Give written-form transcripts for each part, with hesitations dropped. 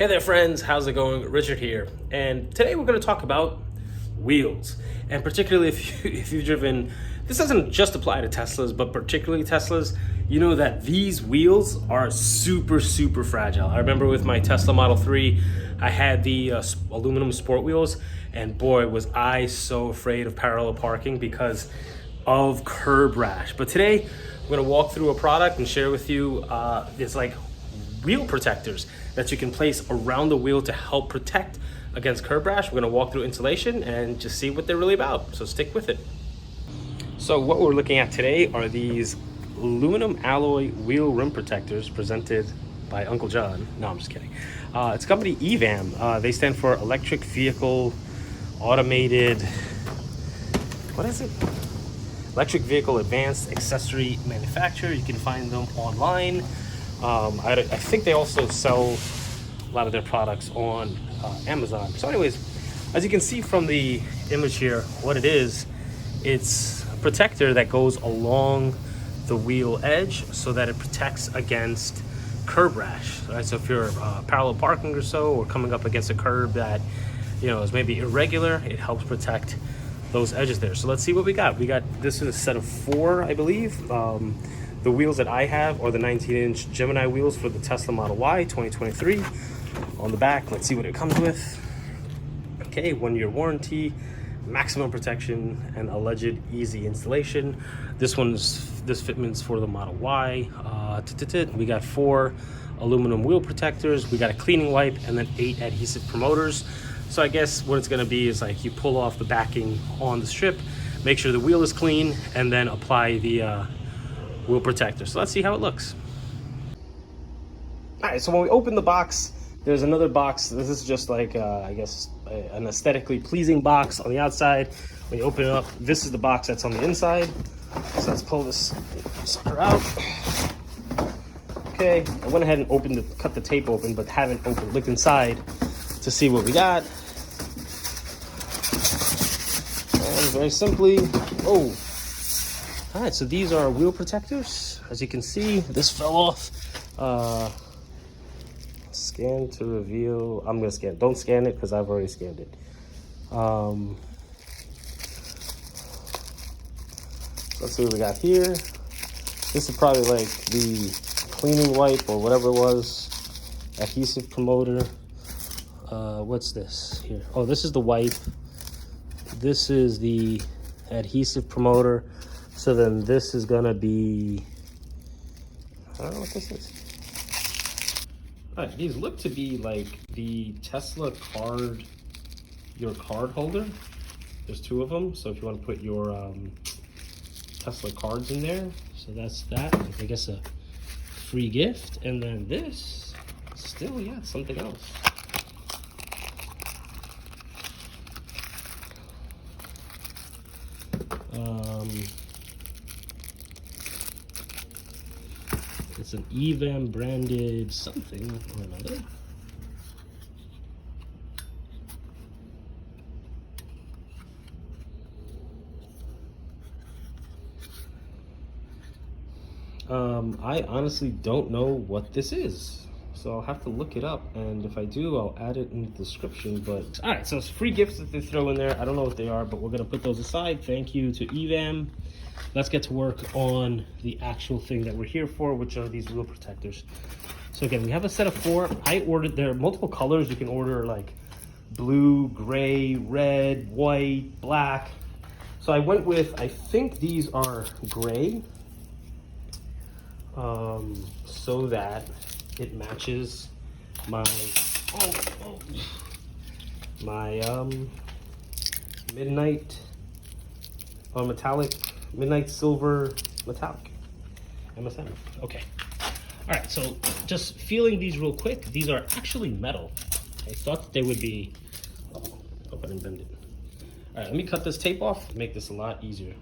Hey there friends, how's it going? Richard here, and today we're going to talk about wheels, and particularly if you've driven, this doesn't just apply to Teslas, but particularly Teslas, you know that these wheels are super fragile. I remember with my Tesla Model 3, I had the aluminum sport wheels, and boy was I so afraid of parallel parking because of curb rash. But today I'm going to walk through a product and share with you it's like wheel protectors that you can place around the wheel to help protect against curb rash. We're going to walk through installation and just see what they're really about, so stick with it. So what we're looking at today are these aluminum alloy wheel rim protectors presented by Uncle John. No, I'm just kidding. It's company EVAAM. They stand for Electric Vehicle Automated, what is it? Electric Vehicle Advanced Accessory Manufacturer. You can find them online. I think they also sell a lot of their products on Amazon. So anyways, as you can see from the image here, what it is, it's a protector that goes along the wheel edge so that it protects against curb rash. Right? So if you're parallel parking or so, or coming up against a curb that is maybe irregular, it helps protect those edges there. So let's see what we got. This is a set of 4, I believe. The wheels that I have are the 19-inch Gemini wheels for the Tesla Model Y 2023. On the back, let's see what it comes with. Okay, 1-year warranty, maximum protection, and alleged easy installation. This fitment's for the Model Y. We got 4 aluminum wheel protectors. We got a cleaning wipe and then 8 adhesive promoters. So I guess what it's going to be is like you pull off the backing on the strip, make sure the wheel is clean, and then apply the wheel protector. So let's see how it looks. All right, so when we open the box, there's another box. This is just like I guess an aesthetically pleasing box on the outside. When you open it up, this is the box that's on the inside. So let's pull this sucker out. Okay, I went ahead and cut the tape open, but haven't looked inside to see what we got. And very simply, oh. All right, so these are wheel protectors. As you can see, this fell off. Scan to reveal. I'm gonna scan. Don't scan it because I've already scanned it. Let's see what we got here. This is probably like the cleaning wipe or whatever it was. Adhesive promoter. What's this here? Oh, this is the wipe. This is the adhesive promoter. So then this is gonna be, I don't know what this is. All right, these look to be like the Tesla card, your card holder. There's 2 of them. So if you want to put your Tesla cards in there, so that's that. I guess a free gift. And then this, still, yeah, it's something else. It's an EVAAM branded something or another. I honestly don't know what this is, so I'll have to look it up, and if I do, I'll add it in the description. But all right, so it's free gifts that they throw in there. I don't know what they are, but we're gonna put those aside. Thank you to EVAAM. Let's get to work on the actual thing that we're here for, which are these wheel protectors. So again, we have a set of 4. There are multiple colors. You can order like blue, gray, red, white, black. So I went with, I think these are gray, so that it matches my midnight midnight silver metallic MSM. Okay, all right, so just feeling these real quick, these are actually metal. I thought that they would be, hope I didn't bend it. All right, let me cut this tape off, make this a lot easier.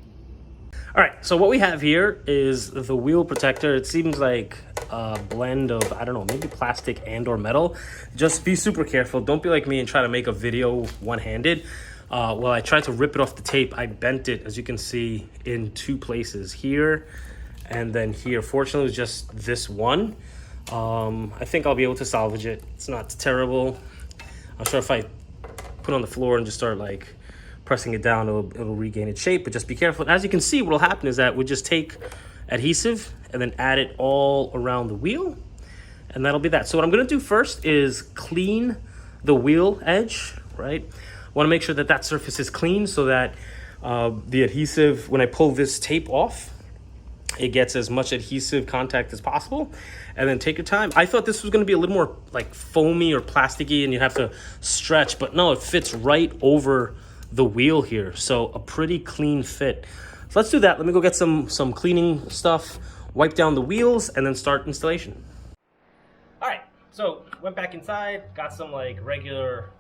All right, so what we have here is the wheel protector. It seems like a blend of, I don't know, maybe plastic and or metal. Just be super careful. Don't be like me and try to make a video one-handed. Well, I tried to rip it off the tape. I bent it, as you can see, in 2 places, here and then here. Fortunately, it was just this one. I think I'll be able to salvage it. It's not terrible. I'm sure if I put it on the floor and just start like pressing it down, it'll regain its shape, but just be careful. As you can see, what will happen is that we just take adhesive and then add it all around the wheel, and that'll be that. So what I'm gonna do first is clean the wheel edge, right? I wanna make sure that that surface is clean so that the adhesive, when I pull this tape off, it gets as much adhesive contact as possible. And then take your time. I thought this was gonna be a little more like foamy or plasticky and you have to stretch, but no, it fits right over the wheel here. So a pretty clean fit. So let's do that. Let me go get some cleaning stuff, wipe down the wheels, and then start installation. All right, so went back inside, got some like regular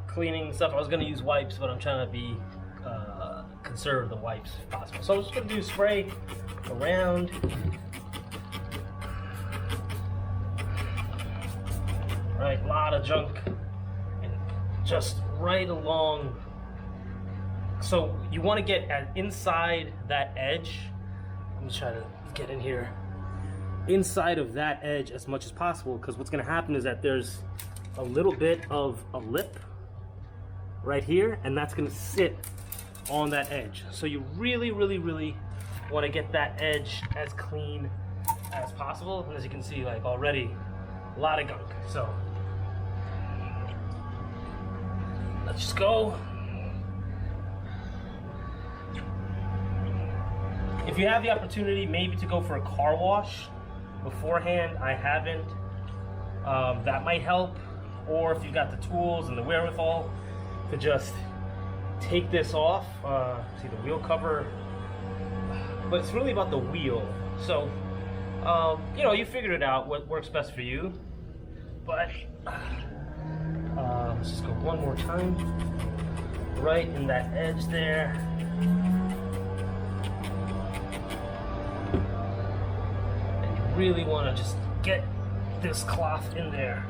cleaning stuff. I was gonna use wipes, but I'm trying to be conserve the wipes if possible. So I'm just gonna do spray around. Right, a lot of junk, and just right along. So you want to get inside that edge. Let me try to get in here. Inside of that edge as much as possible, because what's going to happen is that there's a little bit of a lip right here, and that's going to sit on that edge. So you really want to get that edge as clean as possible. And as you can see, like already a lot of gunk. So let's just go. If you have the opportunity maybe to go for a car wash beforehand, I haven't, that might help. Or if you got the tools and the wherewithal to just take this off, see the wheel cover, but it's really about the wheel. So, you know, you figured it out, what works best for you. But let's just go one more time, right in that edge there. And you really want to just get this cloth in there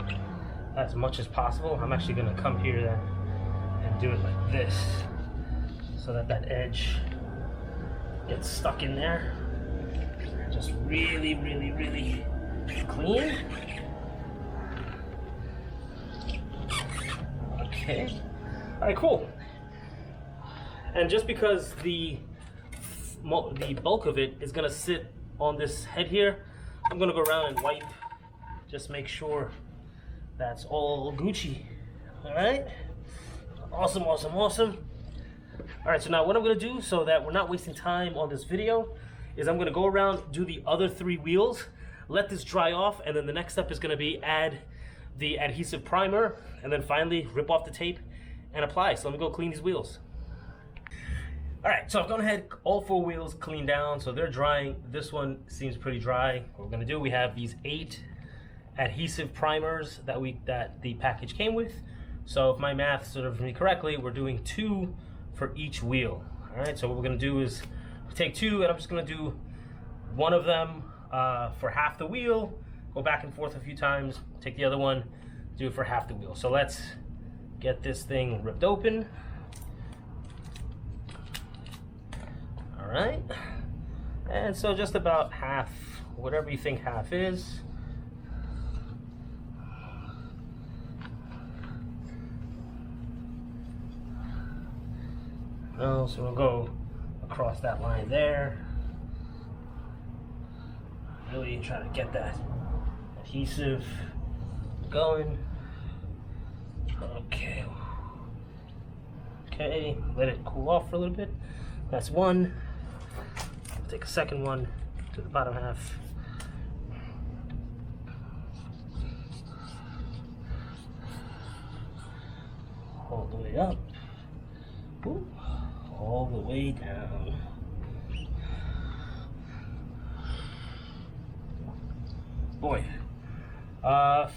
as much as possible. I'm actually going to come here then and do it like this so that that edge gets stuck in there. Just really clean. Okay. All right, cool. And just because the bulk of it is gonna sit on this head here, I'm gonna go around and wipe, just make sure that's all Gucci. All right. Awesome. All right, so now what I'm gonna do so that we're not wasting time on this video is I'm gonna go around, do the other 3 wheels, let this dry off, and then the next step is gonna be add the adhesive primer, and then finally rip off the tape and apply. So let me go clean these wheels. All right, so I've gone ahead, all 4 wheels cleaned down, so they're drying. This one seems pretty dry. What we're gonna do, we have these 8 adhesive primers that the package came with. So if my math serves me correctly, we're doing 2 for each wheel. All right, so what we're gonna do is take 2, and I'm just gonna do one of them for half the wheel, go back and forth a few times, take the other one, do it for half the wheel. So let's get this thing ripped open. All right, and so just about half, whatever you think half is. Oh, so we'll go across that line there. Really try to get that adhesive going. Okay. Okay, let it cool off for a little bit. That's one. Take a second one to the bottom half. All the way up. Ooh. All the way down. Boy, I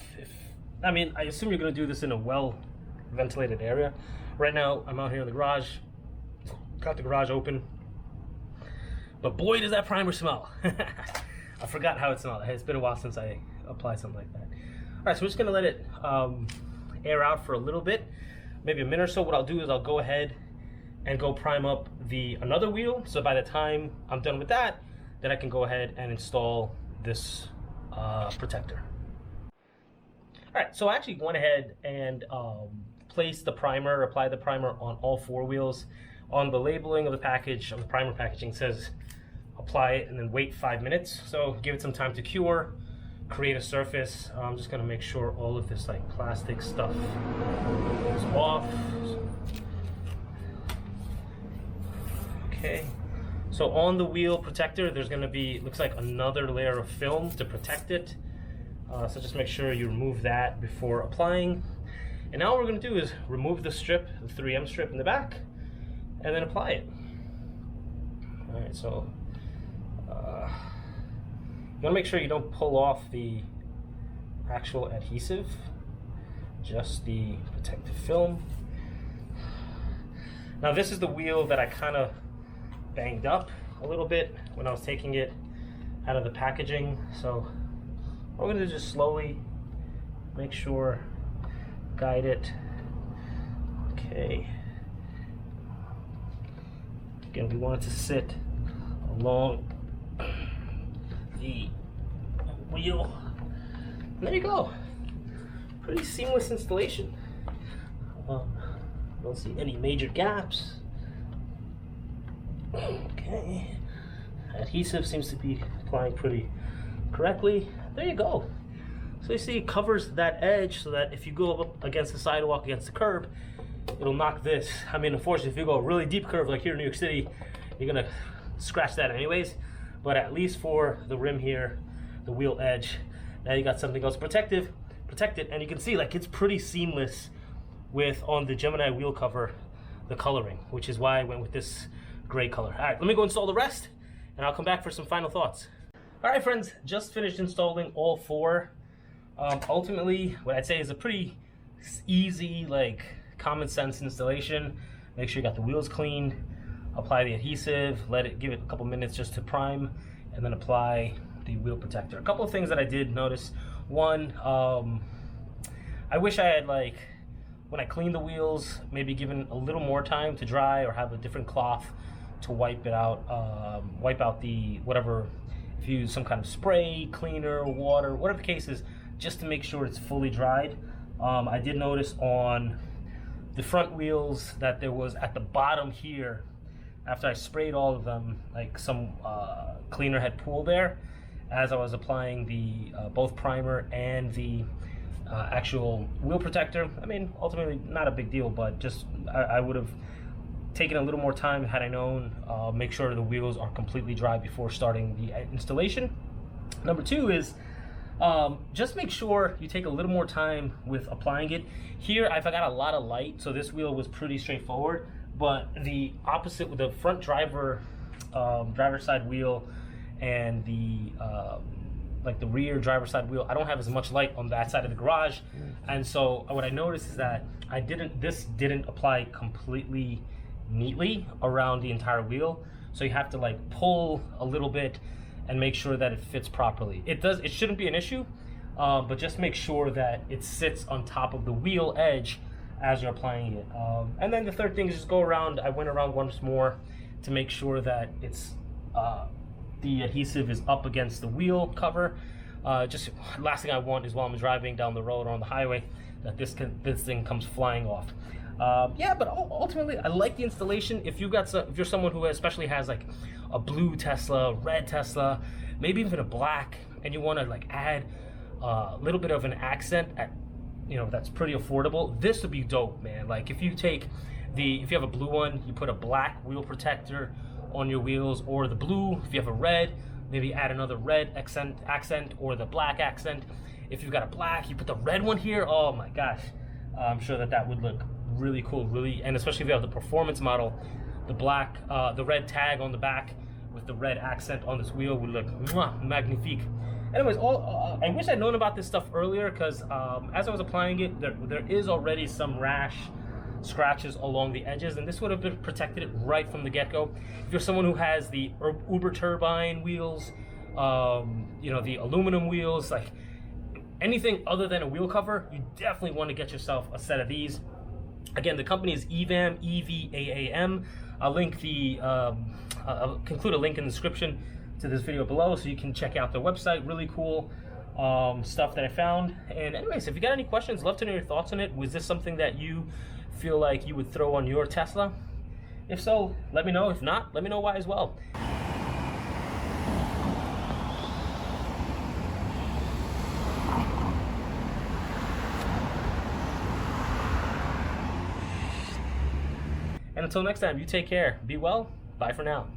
assume you're gonna do this in a well-ventilated area. Right now, I'm out here in the garage. Got the garage open, but boy, does that primer smell! I forgot how it smelled. It's been a while since I applied something like that. All right, so we're just gonna let it air out for a little bit, maybe a minute or so. What I'll do is I'll go ahead and go prime up another wheel. So by the time I'm done with that, then I can go ahead and install this protector. All right, so I actually went ahead and applied the primer on all 4 wheels. On the labeling of the package, of the primer packaging, says apply it and then wait 5 minutes. So give it some time to cure, create a surface. I'm just gonna make sure all of this like plastic stuff is off. Okay. So on the wheel protector, there's gonna be, looks like another layer of film to protect it. So just make sure you remove that before applying. And now what we're gonna do is remove the strip, the 3M strip in the back, and then apply it. All right, so you wanna make sure you don't pull off the actual adhesive, just the protective film. Now this is the wheel that I kind of banged up a little bit when I was taking it out of the packaging. So we're gonna just slowly make sure, guide it. Okay. Again, we want it to sit along the wheel. And there you go. Pretty seamless installation. Don't see any major gaps. Okay. Adhesive seems to be applying pretty correctly. There you go. So you see it covers that edge so that if you go up against the sidewalk, against the curb, it'll knock this. I mean, unfortunately, if you go a really deep curve like here in New York City, you're gonna scratch that anyways. But at least for the rim here, the wheel edge, now you got something else protected, and you can see like it's pretty seamless with, on the Gemini wheel cover, the coloring, which is why I went with this gray color. All right, let me go install the rest, and I'll come back for some final thoughts. All right, friends, just finished installing all 4. Ultimately, what I'd say is a pretty easy, like common sense installation. Make sure you got the wheels cleaned, apply the adhesive, give it a couple minutes just to prime, and then apply the wheel protector. A couple of things that I did notice. One, I wish I had, like, when I cleaned the wheels, maybe given a little more time to dry, or have a different cloth to wipe it out, wipe out the whatever, if you use some kind of spray, cleaner, water, whatever the case is, just to make sure it's fully dried. I did notice on the front wheels that there was at the bottom here, after I sprayed all of them, like some cleaner had pooled there as I was applying the both primer and the actual wheel protector. I mean, ultimately not a big deal, but just I would have taken a little more time had I known. Make sure the wheels are completely dry before starting the installation. Number 2 is just make sure you take a little more time with applying it. Here I've got a lot of light, so this wheel was pretty straightforward, but the opposite with the front driver's side wheel and the like the rear driver's side wheel, I don't have as much light on that side of the garage. And so what I noticed is that this didn't apply completely neatly around the entire wheel, so you have to like pull a little bit and make sure that it fits properly. It shouldn't be an issue, but just make sure that it sits on top of the wheel edge as you're applying it. And then the third thing is just go around. I went around once more to make sure that it's the adhesive is up against the wheel cover. Just last thing I want is while I'm driving down the road or on the highway that this thing comes flying off. Yeah, but ultimately I like the installation. If you're someone who especially has like a blue Tesla, red Tesla, maybe even a black, and you want to like add a little bit of an accent at, that's pretty affordable, this would be dope, man. Like if you have a blue one, you put a black wheel protector on your wheels, or the blue. If you have a red, maybe add another red accent or the black accent. If you've got a black, you put the red one here. Oh my gosh, I'm sure that would look really cool, and especially if you have the performance model, the black, the red tag on the back with the red accent on this wheel would look magnifique. Anyways, I wish I'd known about this stuff earlier, because as I was applying it, there is already some rash scratches along the edges, and this would have been protected it right from the get-go. If you're someone who has the Uber turbine wheels, the aluminum wheels, like anything other than a wheel cover, you definitely want to get yourself a set of these. Again, the company is EVAAM, EVAAM. I'll include a link in the description to this video below, so you can check out their website. Really cool. stuff that I found. And anyways, if you got any questions, love to know your thoughts on it. Was this something that you feel like you would throw on your Tesla? If so, let me know. If not, let me know why as well. And until next time, you take care. Be well. Bye for now.